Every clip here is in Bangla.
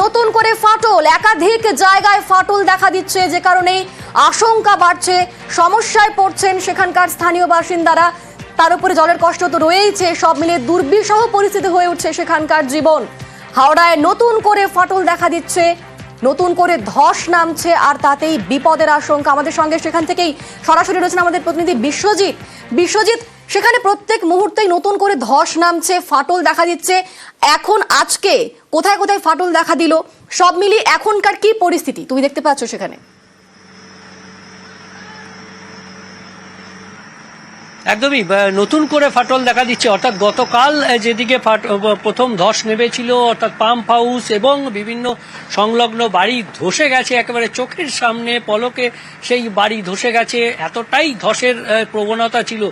নতুন করে ফাটল, একাধিক জায়গায় ফাটল দেখা দিচ্ছে, যে কারণে আশঙ্কা বাড়ছে, সমস্যায় পড়ছেন সেখানকার স্থানীয় বাসিন্দারা। তার উপরে জলের কষ্ট তো রয়েইছে, সব মিলে দুর্বিষহ পরিস্থিতি হয়ে উঠছে সেখানকার জীবন। হাওড়ায় নতুন করে ফাটল দেখা দিচ্ছে, নতুন করে ধস নামছে, আর তাতেই বিপদের আশঙ্কা। আমাদের সঙ্গে সেখান থেকেই সরাসরি রয়েছেন আমাদের প্রতিনিধি বিশ্বজিৎ। সেখানে প্রত্যেক মুহূর্তেই নতুন করে ধস নামছে, ফাটল দেখা দিচ্ছে। এখন আজকে কোথায় কোথায় ফাটল দেখা দিল, সব মিলিয়ে এখনকার কি পরিস্থিতি তুমি দেখতে পাচ্ছ সেখানে? একদমই নতুন করে ফাটল দেখা দিচ্ছে। অর্থাৎ গতকাল যেদিকে প্রথম ধস নেমেছিল, অর্থাৎ পাম্প হাউস এবং বিভিন্ন সংলগ্ন বাড়ি ধসে গেছে, একেবারে চোখের সামনে পলকে সেই বাড়ি ধসে গেছে, এতটাই ধসের প্রবণতা ছিল।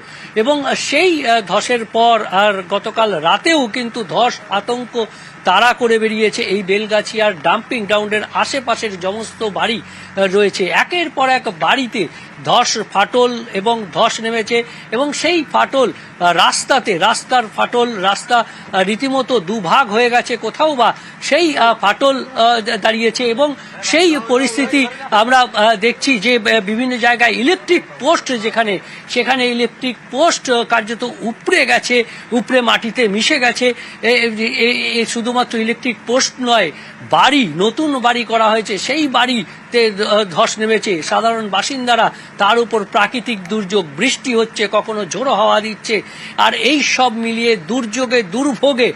এবং সেই ধসের পর আর গতকাল রাতেও কিন্তু ধস আতঙ্ক তাড়া করে বেরিয়েছে এই বেলগাছিয়ার ডাম্পিং গ্রাউন্ডের আশেপাশের সমস্ত বাড়ি রয়েছে। একের পর এক বাড়িতে ধস ফাটল এবং ধস নেমেছে, এবং সেই ফাটল রাস্তার ফাটল, রাস্তা রীতিমতো দুভাগ হয়ে গেছে, কোথাও বা সেই ফাটল দাঁড়িয়েছে। এবং সেই পরিস্থিতি আমরা দেখছি যে বিভিন্ন জায়গায় ইলেকট্রিক পোস্ট সেখানে ইলেকট্রিক পোস্ট কার্যত উপড়ে গেছে, উপড়ে মাটিতে মিশে গেছে। শুধুমাত্র ইলেকট্রিক পোস্ট নয়, নতুন বাড়ি করা হয়েছে, সেই বাড়িতে ধস নেমেছে। সাধারণ বাসিন্দারা, তার উপর প্রাকৃতিক দুর্যোগ, বৃষ্টি হচ্ছে, কখনো ঝোড়ো হাওয়া দিচ্ছে, আর এই সব মিলিয়ে দুর্ভোগে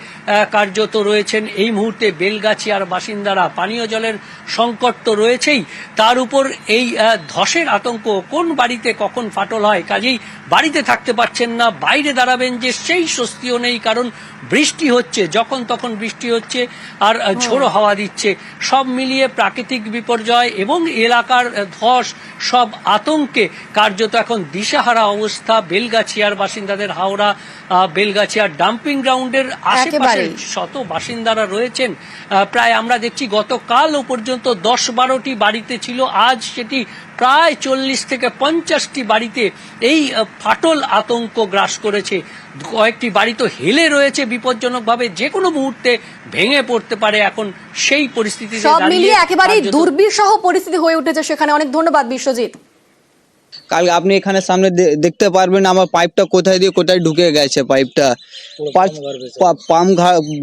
কার্যত রয়েছেন এই মুহূর্তে বেলগাছিয়ার বাসিন্দারা। পানীয় জলের সংকট তো রয়েছেই, তার উপর এই ধসের আতঙ্ক, কোন বাড়িতে কখন ফাটল হয়, কাজেই বাড়িতে থাকতে পারছেন না, বাইরে দাঁড়াবেন যে সেই স্বস্তিও নেই, কারণ বৃষ্টি হচ্ছে, যখন তখন বৃষ্টি হচ্ছে আর ঝোড়ো হাওয়া দিচ্ছে। সব মিলিয়ে প্রাকৃতিক বিপর্যয় এবং এলাকার ধস, সব আতঙ্কে কার্যত এখন দিশাহারা অবস্থা বেলগাছিয়ার বাসিন্দাদের। হাওড়া বেলগাছিয়ার ডাম্পিং গ্রাউন্ডের আশেপাশে শত বাসিন্দারা রয়েছেন। প্রায় আমরা দেখছি গতকাল পর্যন্ত 10-12টি বাড়িতে ছিল, আজ সেটি প্রায় 40 থেকে 50টি বাড়িতে এই ফাটল আতঙ্ক গ্রাস করেছে। কয়েকটি বাড়ি তো হেলে রয়েছে বিপজ্জনকভাবে, যে কোনো মুহূর্তে ভেঙে পড়তে পারে। এখন সেই পরিস্থিতি সব মিলিয়ে একেবারেই দুর্বিষহ পরিস্থিতি হয়ে উঠেছে সেখানে। অনেক ধন্যবাদ বিশ্বজিৎ। কালকে আপনি এখানে সামনে দেখতে পারবেন আমার পাইপটা কোথায় দিয়ে কোথায় ঢুকে গেছে। পাইপটা পাম্প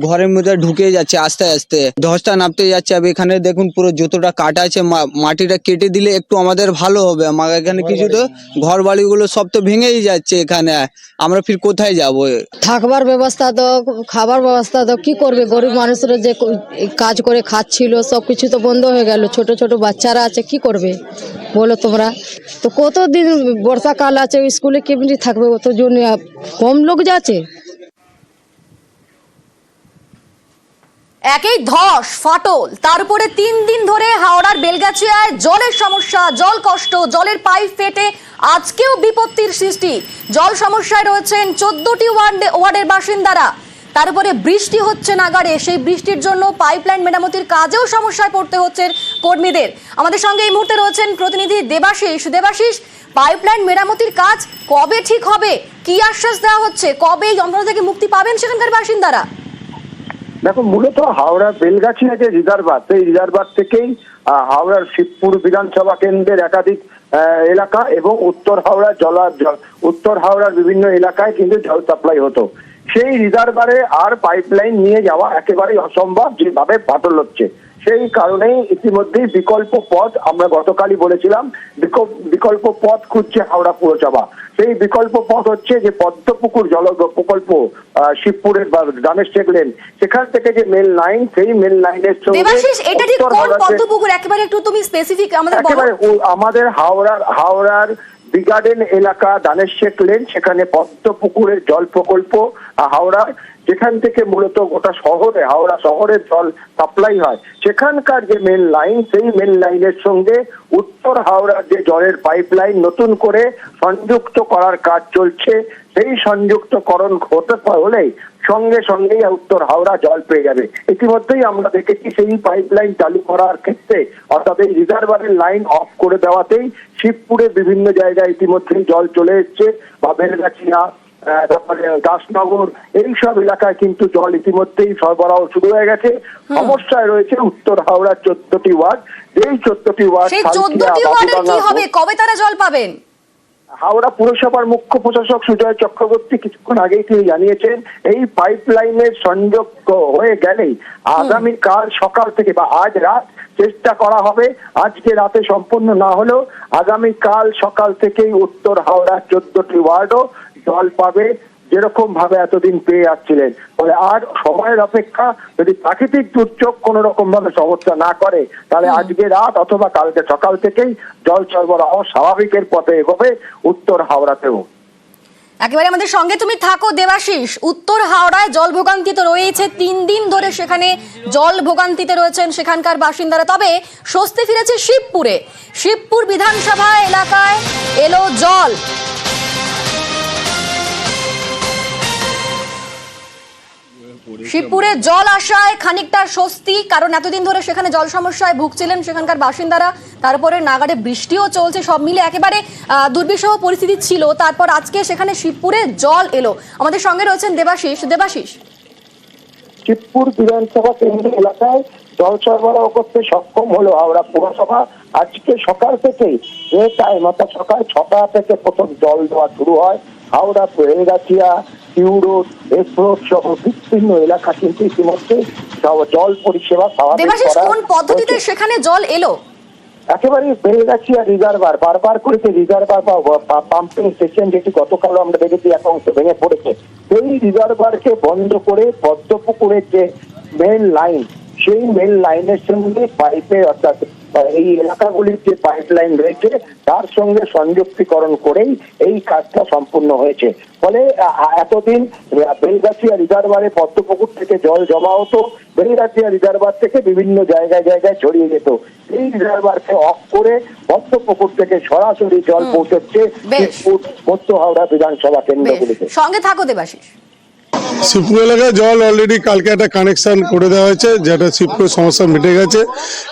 ঘরের মধ্যে ঢুকে যাচ্ছে আস্তে আস্তে, ধসটা নামতে যাচ্ছে। अब এখানে দেখুন পুরো যতটা কাটা আছে, মাটিটা কেটে দিলে একটু আমাদের ভালো হবে। আমার এখানে কিছু তো ঘর বাড়িগুলো সব তো ভেঙেই যাচ্ছে। এখানে আমরা ফির কোথায় যাব? থাকবার ব্যবস্থা তো, খাবার ব্যবস্থা তো, কি করবে? গরিব মানুষরা যে কাজ করে খাচ্ছিল সবকিছু তো বন্ধ হয়ে গেল। ছোট ছোট বাচ্চারা আছে, কি করবে বলো তোমরা? তো কতদিন বর্ষাকাল আছে, স্কুলে কেমনি থাকবে? অত জন্য কম লোক যাচ্ছে। একই ধস ফাটল, তার উপরে 3 দিন ধরে হাওড়ার বেলগাছিয়ায় জলের সমস্যা, জল কষ্ট, জলের পাইপ ফেটে আজকেও বিপত্তির সৃষ্টি। জল সমস্যায় রয়েছেন 14টি ওয়ার্ডের বাসিন্দারা। তার উপরে বৃষ্টি হচ্ছে নাগাড়ে, সেই বৃষ্টির জন্য পাইপলাইন মেরামতির কাজেও সমস্যায় পড়তে হচ্ছে কর্মীদের। আমাদের সঙ্গে এই মুহূর্তে রয়েছেন প্রতিনিধি দেবাশিস। পাইপলাইন মেরামতির কাজ কবে ঠিক হবে, কি আশ্বাস দেওয়া হচ্ছে, কবে এই যন্ত্রণা থেকে মুক্তি পাবেন সেখানকার বাসিন্দারা? দেখো, মূলত হাওড়া বেলগাছিয়া যে রিজার্ভার, সেই রিজার্ভার থেকেই হাওড়ার শিবপুর বিধানসভা কেন্দ্রের একাধিক এলাকা এবং উত্তর হাওড়ার বিভিন্ন এলাকায় কিন্তু জল সাপ্লাই হতো। সেই রিজার্ভারে আর পাইপলাইন নিয়ে যাওয়া একেবারেই অসম্ভব, যেভাবে ফাটল হচ্ছে। সেই কারণেই ইতিমধ্যেই বিকল্প পথ, আমরা গতকালই বলেছিলাম, বিকল্প পথ খুঁজছে হাওড়া পুরসভা। সেই বিকল্প পথ হচ্ছে যে পদ্মপুকুর জল প্রকল্প, শিবপুরের বা দানেশ লেন, সেখান থেকে যে মেল লাইন, সেই মেল লাইনের সঙ্গে আমাদের হাওড়ার বিগার্ডেন এলাকা, দানেশ লেন, সেখানে পদ্মপুকুরের জল প্রকল্প হাওড়া, যেখান থেকে মূলত গোটা হাওড়া শহরের জল সাপ্লাই হয়, সেখানকার যে মেল লাইন, সেই মেল লাইনের সঙ্গে উত্তর হাওড়ার যে জলের পাইপ লাইন নতুন করে সংযুক্ত করার কাজ চলছে। সেই সংযুক্তকরণ হলেই সঙ্গেই উত্তর হাওড়া জল পেয়ে যাবে। ইতিমধ্যেই আমরা দেখেছি সেই পাইপলাইন চালু করার ক্ষেত্রে, অর্থাৎ এই রিজার্ভারের লাইন অফ করে দেওয়াতেই শিবপুরে বিভিন্ন জায়গায় ইতিমধ্যেই জল চলে এসছে, বা বেলগাছিয়া, তারপরে দাসনগর, এইসব এলাকায় কিন্তু জল ইতিমধ্যেই সরবরাহ শুরু হয়ে গেছে। সমস্যায় রয়েছে উত্তর হাওড়ার 14টি ওয়ার্ড। এই 14টি ওয়ার্ড, সেই 14টি ওয়ার্ডের কি হবে, কবে তারা জল পাবেন? হাওড়া পুরসভার মুখ্য প্রশাসক সুজয় চক্রবর্তী কিছুক্ষণ আগেই তিনি জানিয়েছেন, এই পাইপলাইনের সংযোগ হয়ে গেলেই আগামীকাল সকাল থেকে বা আজ রাত চেষ্টা করা হবে। আজকে রাতে সম্পূর্ণ না হলেও আগামীকাল সকাল থেকেই উত্তর হাওড়ার 14টি ওয়ার্ডও জল পাবে, যেরকম ভাবে এতদিন পেয়ে যাচ্ছিলেন। ফলে আর সময়ের অপেক্ষা, যদি প্রাকৃতিক দুর্যোগ কোন রকম ভাবে সমস্যা না করে, তাহলে আজকে রাত অথবা কালকে সকাল থেকেই জল সরবরাহ স্বাভাবিকের পথে এগোবে উত্তর হাওড়াতেও। একেবারে আমাদের সঙ্গে তুমি থাকো দেবাশিস। উত্তর হাওড়ায় জল ভোগান্তি তো রয়েছে, 3 দিন ধরে সেখানে জল ভোগান্তিতে রয়েছেন সেখানকার বাসিন্দারা। তবে স্বস্তি ফিরেছে শিবপুরে। শিবপুর বিধানসভা এলাকায় এলো জল। শিবপুরে জল আসায় খানিকটা স্বস্তি, কারণ এতদিন ধরে সেখানে জল সমস্যায় ভুগছিলেন সেখানকার বাসিন্দারা। তারপরে নাগাড়ে বৃষ্টিও চলছে, সব মিলে একেবারে দুর্বিষহ পরিস্থিতি ছিল। তারপর আজকে সেখানে শিবপুরে জল এলো। আমাদের সঙ্গে রয়েছেন দেবাশিস। দেবাশিস, শিবপুর বিধানসভা কেন্দ্র এলাকায় জল সরবরাহ করতে সক্ষম হলো হাওড়া পুরসভা। আজকে সকাল থেকেই যে টাইম, অর্থাৎ সকাল 6টা থেকে প্রথম জল দেওয়া শুরু হয়। হাওড়া রেলগাছিয়া, কিউ রোড, এস রোড সহ বিভিন্ন এলাকা কিন্তু ইতিমধ্যে জল পরিষেবা দেবাশিস কোন পদ্ধতিতে সেখানে জল এলো? একেবারে বেলগাছিয়া রিজার্ভার, বারবার করেছে রিজার্ভার বা পাম্পিং স্টেশন, যেটি গতকাল আমরা দেখেছি এক অংশ ভেঙে পড়েছে। সেই রিজার্ভারকে বন্ধ করে পদ্মপুকুরের যে মেন লাইন, সেই মেন লাইনের সঙ্গে পাইপে, অর্থাৎ এই এলাকাগুলির যে পাইপ লাইন রয়েছে তার সঙ্গে সংযুক্তিকরণ করেই এই কাজটা সম্পূর্ণ হয়েছে। ফলে এতদিন বেলগাছিয়া রিজার্ভারে পদ্মপুকুর থেকে জল জমা হতো, বেলগাছিয়া রিজার্ভার থেকে বিভিন্ন জায়গায় জায়গায় ছড়িয়ে যেত। এই রিজার্ভারকে অফ করে পদ্মপুকুর থেকে সরাসরি জল পৌঁছচ্ছে শিবপুর মধ্য হাওড়া বিধানসভা কেন্দ্রগুলিতে। সঙ্গে থাকো দেবাশিস। শিবপুর এলাকায় জল অলরেডি কালকে একটা কানেকশন করে দেওয়া হয়েছে, যেটা শিবপুর সমস্যা মিটে গেছে।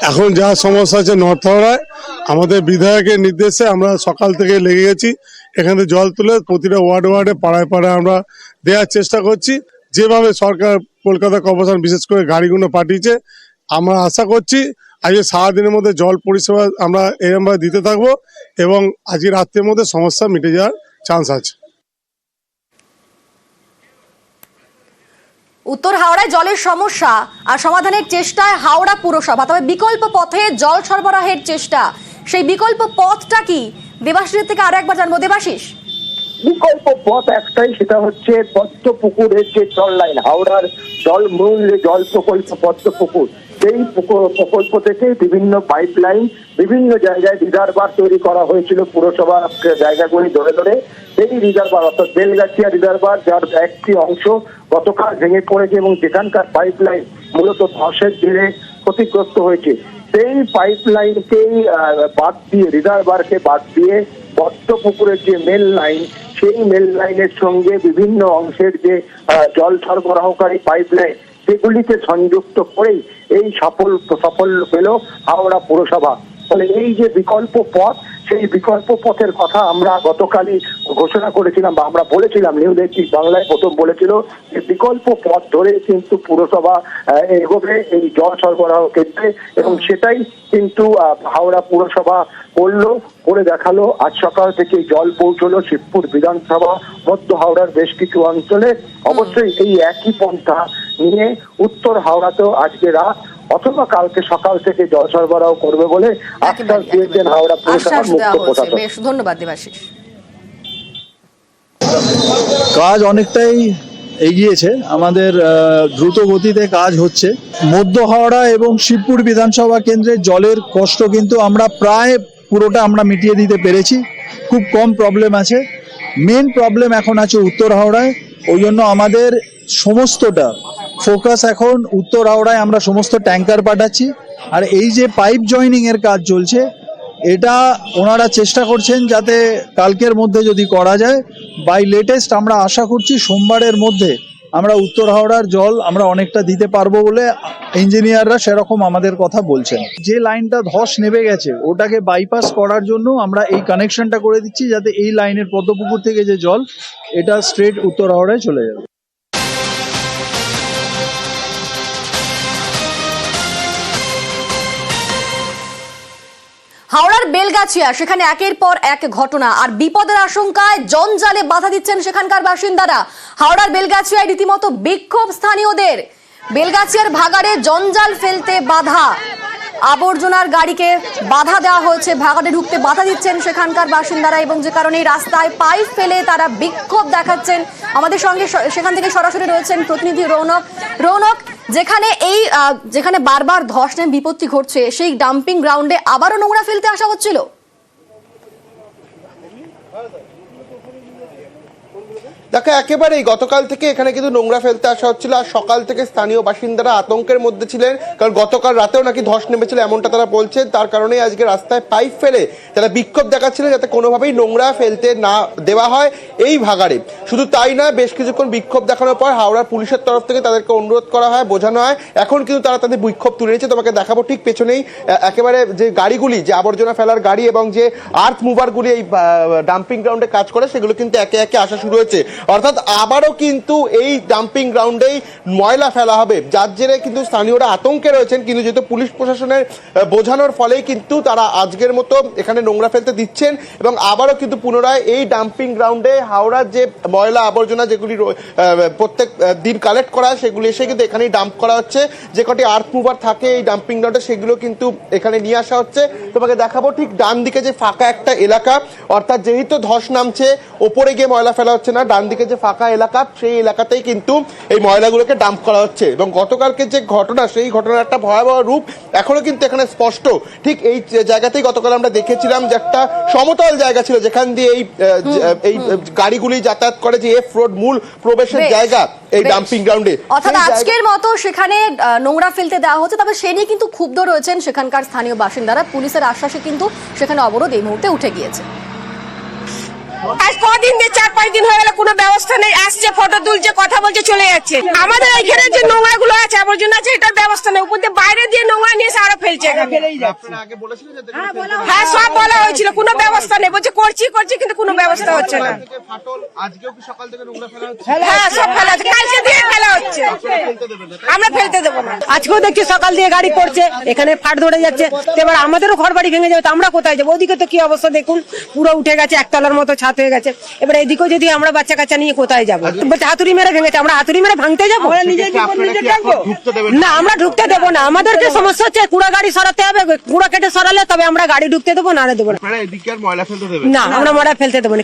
এখন যা সমস্যা আছে নর্থ হাওড়ায়, আমাদের বিধায়কের নির্দেশে আমরা সকাল থেকে লেগে গেছি এখানে জল তুলে প্রতিটা ওয়ার্ডে ওয়ার্ডে পাড়ায় পাড়ায় আমরা দেওয়ার চেষ্টা করছি। যেভাবে সরকার কলকাতা কর্পোরেশন বিশেষ করে গাড়িগুলো পাঠিয়েছে, আমরা আশা করছি আজকে সারাদিনের মধ্যে জল পরিষেবা আমরা এরকমভাবে দিতে থাকবো এবং আজকে রাত্রের মধ্যে সমস্যা মিটে যাওয়ার চান্স আছে। উত্তর হাওড়ায় জলের সমস্যা আর সমাধানের চেষ্টায় হাওড়া পুরসভা, তবে বিকল্প পথে জল সরবরাহের চেষ্টা, সেই বিকল্প পথটা কি দেবাশিসের থেকে আরো একবার জানবো। দেবাশিস, বিকল্প পথ একটাই, সেটা হচ্ছে পদ্মপুকুরের যে জল লাইন, হাওড়ার জল মূল জল প্রকল্প পদ্মপুকুর, সেই প্রকল্প থেকে বিভিন্ন পাইপ লাইন বিভিন্ন জায়গায় রিজার্ভার তৈরি করা হয়েছিল পুরসভার জায়গাগুলি ধরে ধরে। সেই রিজার্ভার, অর্থাৎ বেলগাছিয়া রিজার্ভার, যার একটি অংশ গতকাল ভেঙে পড়েছে এবং যেখানকার পাইপ লাইন মূলত ধসের জেরে ক্ষতিগ্রস্ত হয়েছে, সেই পাইপ লাইনকেই বাদ দিয়ে, রিজার্ভারকে বাদ দিয়ে পদ্মপুকুরের যে মেল লাইন, সেই মেল লাইনের সঙ্গে বিভিন্ন অংশের যে জল সরবরাহকারী পাইপ লাইন, সেগুলিকে সংযুক্ত করেই এই সাফল্য পেল হাওড়া পুরসভা। ফলে এই যে বিকল্প পথ, সেই বিকল্প পথের কথা আমরা গতকালই ঘোষণা করেছিলাম বা আমরা বলেছিলাম, নিউজ 18 বাংলায় প্রথম বলেছিল যে বিকল্প পথ ধরে কিন্তু পুরসভা এগোবে এই জল সরবরাহ ক্ষেত্রে, এবং সেটাই কিন্তু হাওড়া পুরসভা করে দেখালো। আজ সকাল থেকে জল পৌঁছলো শিবপুর বিধানসভা মধ্য হাওড়ার বেশ কিছু অঞ্চলে। অবশ্যই এই একই পন্থা নিয়ে উত্তর হাওড়াতেও আজকে রাত অথবা কালকে সকাল থেকে জল সরবরাহ করবে বলে আশ্বাস দিয়েছেন হাওড়া পুরসভার মুখ্য প্রশাসক। বেশ, ধন্যবাদ দেবাশিস। কাজ অনেকটাই এগিয়েছে, আমাদের দ্রুত গতিতে কাজ হচ্ছে। মধ্য হাওড়া এবং শিবপুর বিধানসভা কেন্দ্রের জলের কষ্ট কিন্তু আমরা প্রায় পুরোটা আমরা মিটিয়ে দিতে পেরেছি। খুব কম প্রবলেম আছে। মেন প্রবলেম এখন আছে উত্তর হাওড়ায়, ওই জন্য আমাদের সমস্তটা ফোকাস এখন উত্তর হাওড়ায়। আমরা সমস্ত ট্যাঙ্কার পাঠাচ্ছি, আর এই যে পাইপ জয়েনিং এর কাজ চলছে, এটা ওনারা চেষ্টা করছেন যাতে কালকের মধ্যে যদি করা যায়। বাই লেটেস্ট আমরা আশা করছি সোমবারের মধ্যে আমরা উত্তর হাওড়ার জল আমরা অনেকটা দিতে পারবো বলে ইঞ্জিনিয়াররা সেরকম আমাদের কথা বলছেন। যে লাইনটা ধস নেমে গেছে ওটাকে বাইপাস করার জন্য আমরা এই কানেকশনটা করে দিচ্ছি, যাতে এই লাইনের পদ্মপুকুর থেকে যে জল এটা স্ট্রেট উত্তর হাওড়ায় চলে যাবে। হাওড়ার বেলগাছিয়া, সেখানে একের পর এক ঘটনা আর বিপদের আশঙ্কায় জঞ্জালে বাধা দিচ্ছেন সেখানকার বাসিন্দারা। হাওড়ার বেলগাছিয়ায় রীতিমতো বিক্ষোভ স্থানীয়দের। বেলগাছিয়ার ভাগাড়ে জঞ্জাল ফেলতে বাধা, আবর্জনার গাড়িকে বাধা দেওয়া হয়েছে, ভাগাড়ে ঢুকতে বাধা দিচ্ছেন সেখানকার বাসিন্দারা এবং যে কারণে রাস্তায় পাইপ ফেলে তারা বিক্ষোভ দেখাচ্ছেন। আমাদের সঙ্গে সেখান থেকে সরাসরি রয়েছেন প্রতিনিধি রৌনক। রৌনক, যেখানে বারবার ধস নেমে বিপত্তি ঘটছে, সেই ডাম্পিং গ্রাউন্ডে আবারও নোংরা ফেলতে আসা হচ্ছিল। দেখো, একেবারেই গতকাল থেকে এখানে কিন্তু নোংরা ফেলতে আসা হচ্ছিল, আর সকাল থেকে স্থানীয় বাসিন্দারা আতঙ্কের মধ্যে ছিলেন, কারণ গতকাল রাতেও নাকি ধস নেমেছিল এমনটা তারা বলছেন। তার কারণেই আজকে রাস্তায় পাইপ ফেলে তারা বিক্ষোভ দেখাচ্ছিলেন যাতে কোনোভাবেই নোংরা ফেলতে না দেওয়া হয় এই ভাগাড়ে। শুধু তাই নয়, বেশ কিছুক্ষণ বিক্ষোভ দেখানোর পর হাওড়া পুলিশের তরফ থেকে তাদেরকে অনুরোধ করা হয়, বোঝানো হয়। এখন কিন্তু তারা তাদের বিক্ষোভ তুলে নিয়েছে। তোমাকে দেখাবো ঠিক পেছনেই একেবারে যে গাড়িগুলি, যে আবর্জনা ফেলার গাড়ি এবং যে আর্থ মুভারগুলি এই ডাম্পিং গ্রাউন্ডে কাজ করে, সেগুলো কিন্তু একে একে আসা শুরু হয়েছে। অর্থাৎ আবারও কিন্তু এই ডাম্পিং গ্রাউন্ডেই ময়লা ফেলা হবে, যার জেরে কিন্তু স্থানীয়রা আতঙ্কে রয়েছেন। কিন্তু যেহেতু পুলিশ প্রশাসনের বোঝানোর ফলেই কিন্তু তারা আজকের মতো এখানে নোংরা ফেলতে দিচ্ছেন এবং আবারও কিন্তু পুনরায় এই ডাম্পিং গ্রাউন্ডে হাওড়ার যে ময়লা আবর্জনা যেগুলি প্রত্যেক দিন কালেক্ট করা হয় সেগুলি এসে কিন্তু এখানেই ডাম্প করা হচ্ছে। যে কটি আর্থ মুভার থাকে এই ডাম্পিং গ্রাউন্ডে সেগুলো কিন্তু এখানে নিয়ে আসা হচ্ছে। তোমাকে দেখাবো ঠিক ডান দিকে যে ফাঁকা একটা এলাকা, অর্থাৎ যেহেতু ধস নামছে ওপরে গিয়ে ময়লা ফেলা হচ্ছে না, ডান দিকে যে ফাঁকা এলাকা সেই এলাকাতেই কিন্তু এই ময়লাগুলোকে ডাম্প করা হচ্ছে। এবং গতকালকে যে ঘটনা, সেই ঘটনার একটা ভয়াবহ রূপ এখনো কিন্তু এখানে স্পষ্ট। ঠিক এই জায়গাতেই গতকাল আমরা দেখেছিলাম যে একটা সমতল জায়গা ছিল যেখান দিয়ে এই গাড়িগুলি যাতায়াত করে, যে এফ রোড মূল প্রবেশের জায়গা এই ডাম্পিং গ্রাউন্ডে। অর্থাৎ আজকের মতো সেখানে নোংরা ফেলতে দেওয়া হচ্ছে, তবে সে নিয়ে কিন্তু ক্ষুব্ধ রয়েছেন সেখানকার স্থানীয় বাসিন্দারা। পুলিশের আশ্বাসে কিন্তু সেখানে অবরোধ এই মুহূর্তে উঠে গিয়েছে। আজ কদিন দিয়ে 4-5 দিন হয়ে গেল, কোনো ব্যবস্থা নেই। আসছে, ফটো তুলছে, কথা বলছে, চলে যাচ্ছে। আমাদের এখানে যে নোংরা গুলো আছে, আবর্জনা আছে, এটার ব্যবস্থা নেই। উপর দিয়ে বাইরে দিয়ে নোংরা নিয়ে এসে আরো ফেলছে। হ্যাঁ, সব বলা হয়েছিল, কোনো ব্যবস্থা নেই। বলছে করছি কিন্তু কোনো ব্যবস্থা হচ্ছে না। হ্যাঁ, সব ফেলা হচ্ছে, কালকে দিয়ে ফেলা হচ্ছে। আমরা ফেলতে দেবো না। আজকেও দেখছি সকাল দিয়ে গাড়ি করছে, এখানে ফাট ধরে যাচ্ছে। এবার আমাদেরও ঘর বাড়ি ভেঙে যাবে, তো আমরা কোথায় যাবো? ওদিকে তো কি অবস্থা দেখুন, পুরো উঠে গেছে, একতলার মতো ছাদ হয়ে গেছে। এবার এদিকেও যদি আমরা বাচ্চা কাচ্চা নিয়ে কোথায় যাবো? বলছে হাতুড়ি মেরে ভেঙেছে, আমরা হাতুড়ি মেরে ভাঙতে যাবো? না, আমরা ঢুকতে দেবো না। আমাদেরকে সমস্যা হচ্ছে কুড়া গাড়ি সরাতে হবে, কুড়া কেটে সরালে তবে আমরা গাড়ি ঢুকতে দেবো, না দেবো না। না, আমরা ময়লা ফেলতে দেবো না।